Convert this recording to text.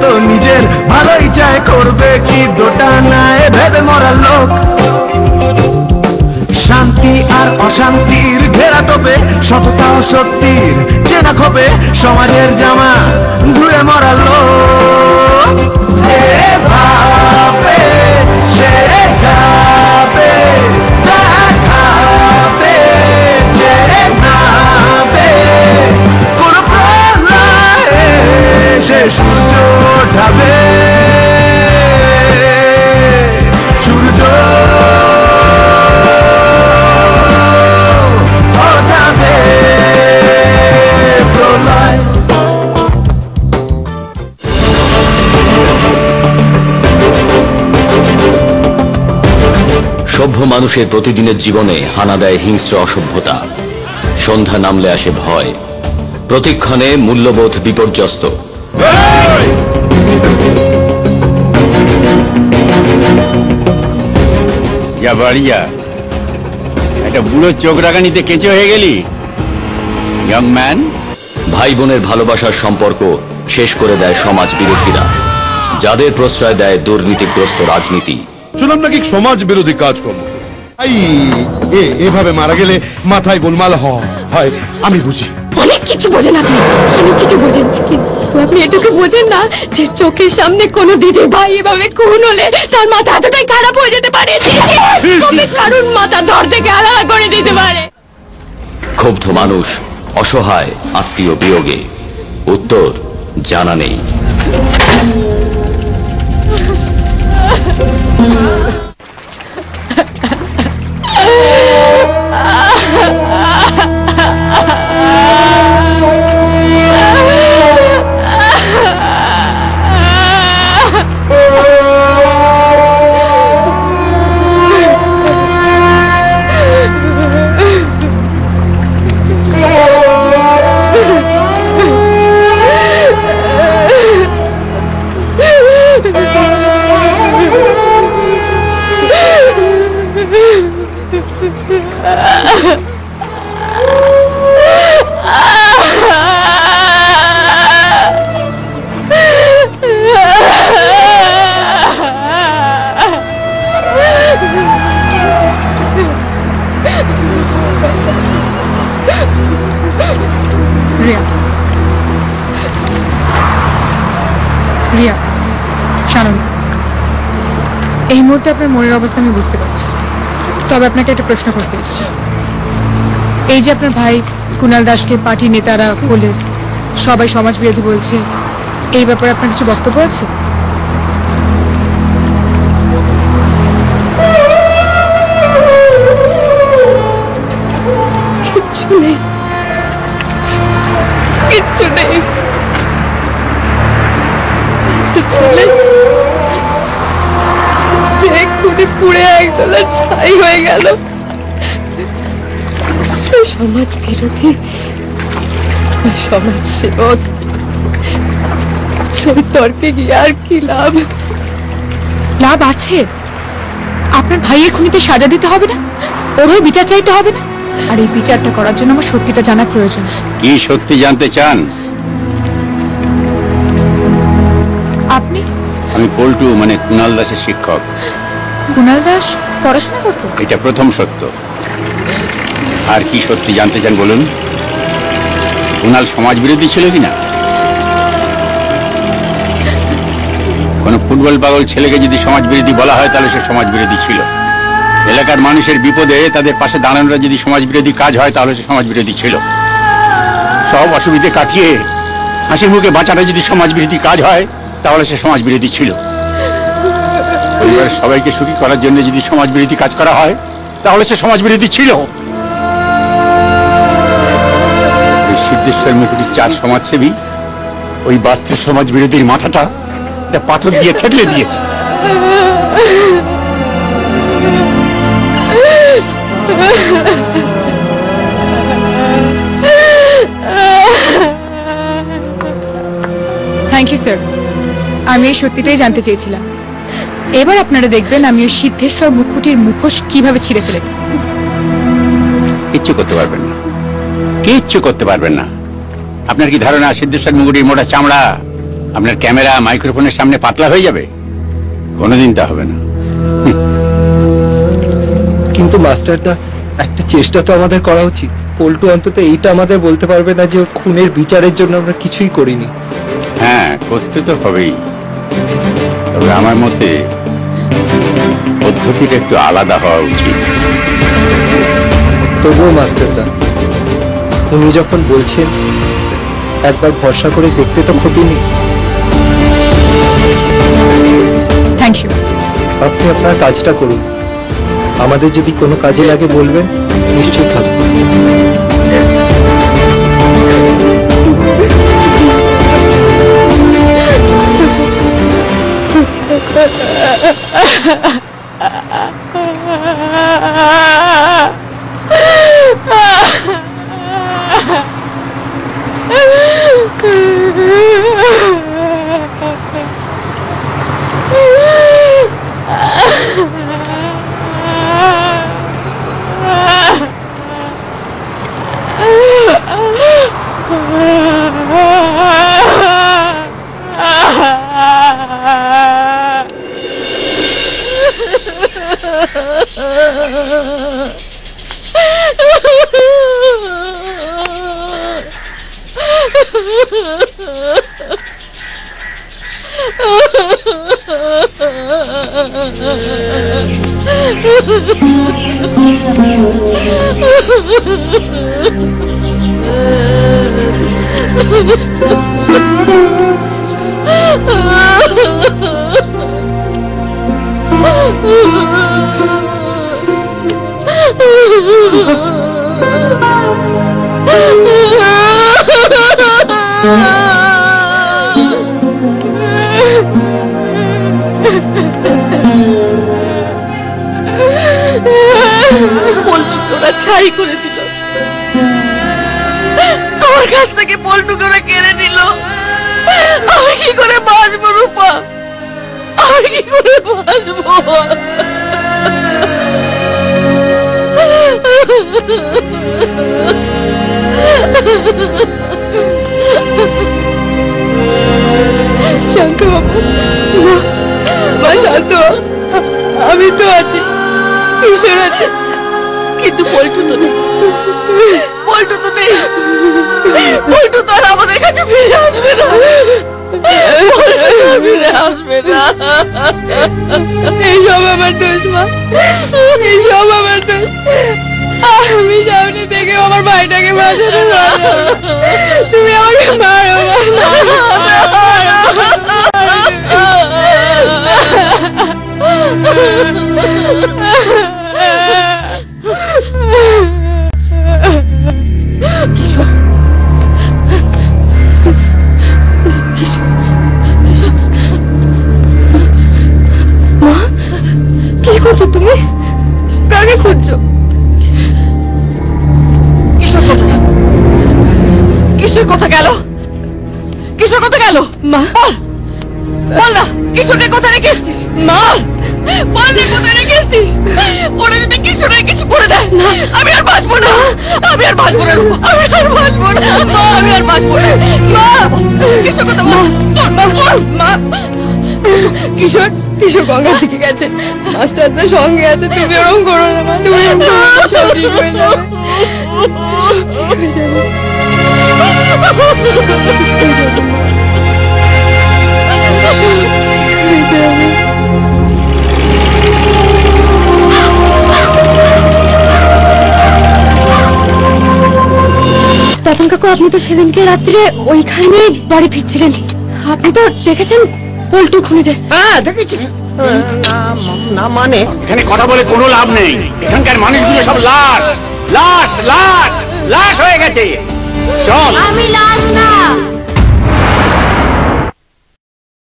তো নিজের ভালোই চায়, করবে কি দোটা নাই ভেবে মরার লোক। শান্তি আর অশান্তির ঘেরা টোপে, সততা ও সত্যির চেনা খোপে, সমাজের জামা ধুয়ে মরার লোক। ভাবে সে যাবে, দেখাবে যে নাবে, কোন প্রলয়ে সে সূর্য ওঠাবে, সূর্য ওঠাবে প্রলয়। সভ্য মানুষের প্রতিদিনের জীবনে হানা দেয় হিংস্র অসভ্যতা। সন্ধ্যা নামলে আসে ভয়, প্রতিক্ষণে মূল্যবোধ বিপর্যস্ত। যা বাড়িয়া, একটা বুড়ো চোখ রাগানিতে কেঁচে হয়ে গেলি ইয়ং ম্যান। ভাই বোনের ভালোবাসার সম্পর্ক শেষ করে দেয় সমাজ বিরোধীরা, যাদের প্রশ্রয় দেয় দুর্নীতিগ্রস্ত রাজনীতি। শুনলাম নাকি সমাজ বিরোধী কাজকর্ম। এভাবে মারা গেলে মাথায় গোলমাল হয়, আমি বুঝি। অনেক কিছু বোঝেন আপনি, অনেক কিছু বোঝেন, কিন্তু আপনি এটুকু বোঝেন না যে চোখের সামনে কোনো দিদি ভাই এভাবে খুন হলে তার মাথা এতটাই খারাপ হয়ে যেতে পারে যে কারণ মাথা ধর থেকে আলাদা করে দিতে পারে। ক্ষুব্ধ মানুষ অসহায় আত্মীয় বিয়োগে, উত্তর জানা নেই। রিয়া, শানবী, এই মুহূর্তে আপনার মনের অবস্থা আমি বুঝতে পারছি, তবে আপনাকে একটা প্রশ্ন করতে এসেছি। এই যে আপনার ভাই কুণাল দাসকে পার্টি নেতারা, পুলিশ সবাই সমাজ বিরোধী বলছে, এই ব্যাপারে আপনার কিছু বক্তব্য আছে? কিচ্ছু নেই, কিচ্ছু নেই। ছেলে যে খুঁড়ে পুড়ে একদলা ছাই হয়ে গেল, সে সমাজ বিরোধী, সমাজ সেবক, সেই তর্কে গিয়ে আর কি লাভ? লাভ আছে। আপনার ভাইয়ের খুনিতে সাজা দিতে হবে না, ওরও বিচার চাইতে হবে না, আর এই বিচারটা করার জন্য আমার সত্যিটা জানা প্রয়োজন। কি সত্যি জানতে চান আপনি? আমি পল্টু, মানে কুণাল দাসের শিক্ষক। কুণাল দাস পড়াশোনা করতো? এটা প্রথম সত্য। আর কি সত্যি জানতে চান বলুন? কুণাল সমাজ বিরোধী ছিল কিনা? কোন ফুটবল পাগল ছেলেকে যদি সমাজ বিরোধী বলা হয় তাহলে সে সমাজ বিরোধী ছিল। এলাকার মানুষের বিপদে তাদের পাশে দাঁড়ানোরা যদি সমাজ বিরোধী কাজ হয় তাহলে সে সমাজ বিরোধী ছিল। সব অসুবিধে কাটিয়ে হাসির মুখে বাঁচাটা যদি সমাজ বিরোধী কাজ হয় তাহলে সে সমাজ বিরোধী ছিল। পরিবারের সবাইকে সুখী করার জন্য যদি সমাজ বিরোধী কাজ করা হয় তাহলে সে সমাজ বিরোধী ছিল। সিদ্ধেশ্বর মুখোপাধ্যায় চার সমাজসেবী ওই বাচ্চা সমাজ বিরোধীর মাথাটা একটা পাথর দিয়ে থেতলে দিয়েছে। থ্যাংক ইউ স্যার, আমি এই সত্যিটাই জানতে চেয়েছিলাম। এবার আপনারা দেখবেন আমি ওই সিদ্ধেশ্বর মুখোটির মুখোশ কিভাবে ছিঁড়ে ফেলে। কিচ্ছু করতে পারবেন না, কিচ্ছু করতে পারবেন না। আপনার কি ধারণা সিদ্ধেশ্বর মুখোটির মোটা চামড়া আপনার ক্যামেরা মাইক্রোফোনের সামনে পাতলা হয়ে যাবে? কোনোদিন তা হবে না। কিন্তু মাস্টারদা, একটা চেষ্টা তো আমাদের করা উচিত। পল্টু অন্তত এইটা আমাদের বলতে পারবে না যে ওর খুনের বিচারের জন্য আমরা কিছুই করিনি। হ্যাঁ, করতে তো হবেই, তবে আমার মতে পদ্ধতিটা একটু আলাদা হওয়া উচিত। তবুও মাস্টারদা, উনি যখন বলছেন একবার ভরসা করে দেখতে তো ক্ষতি নেই। Thank you. আপনি আপনার কাজটা করুন, আমাদের যদি কোনো কাজে লাগে বলবেন, নিশ্চয়ই থাকবে। ছাই করে দিল, আমার কাছ থেকে পল্টু করে কেড়ে নিল। আমি কি করে বাঁচবো রূপা? আমি কি করে বাঁচবো? শান্ত বাবু, মা শান্ত, আমি তো আছি, ঈশ্বর আছে, কিন্তু পল্টু তো নেই। পল্টু তো নেই, পল্টু তো আর আমাদের কাছে ফিরে আসবে না, ফিরে আসবে না। এইসব আমার দোষ মা, এইসব আমার দোষ। আমি সামনে থেকে আমার ভাইটাকে বাঁচাতে পারো, তুমি আমাকে মারো। কি করছো তুমি? কাকে খুঁজছো? কিশোর কোথায়? কিশোর কোথায় গেল? কিশোর কোথায় গেল? মা বল না, কিশোরকে কোথায় রেখে এসেছিস? মা বল না, কোথায় রেখে এসেছিস? ওরা যদি কিশোরের কিছু করে দেয়, আমি আর বাঁচবো না, আমি আর বাঁচবো না, আমি আর বাঁচবো না, মা আমি আর বাঁচবো না। মা কিশোর কোথায়? মা কিশোর, কিশোর গঙ্গার দিকে গেছে, মাস্টারদের সঙ্গে আছে। তুমি ওরকম করো না মা, তুমি সব ঠিক হয়ে যাবে, ঠিক হয়ে যাবে। তপন কাকু, আপনি তো সেদিনকে রাত্রে ওইখানে বাড়ি ফিরছিলেন, আপনি তো দেখেছেন পল্টু খুনিদের? হ্যাঁ দেখেছি। না মানে এখানে কথা বলে কোনো লাভ নেই, এখানকার মানুষগুলো সব লাশ লাশ লাশ লাশ হয়ে গেছে। চল। আমি লাশ না,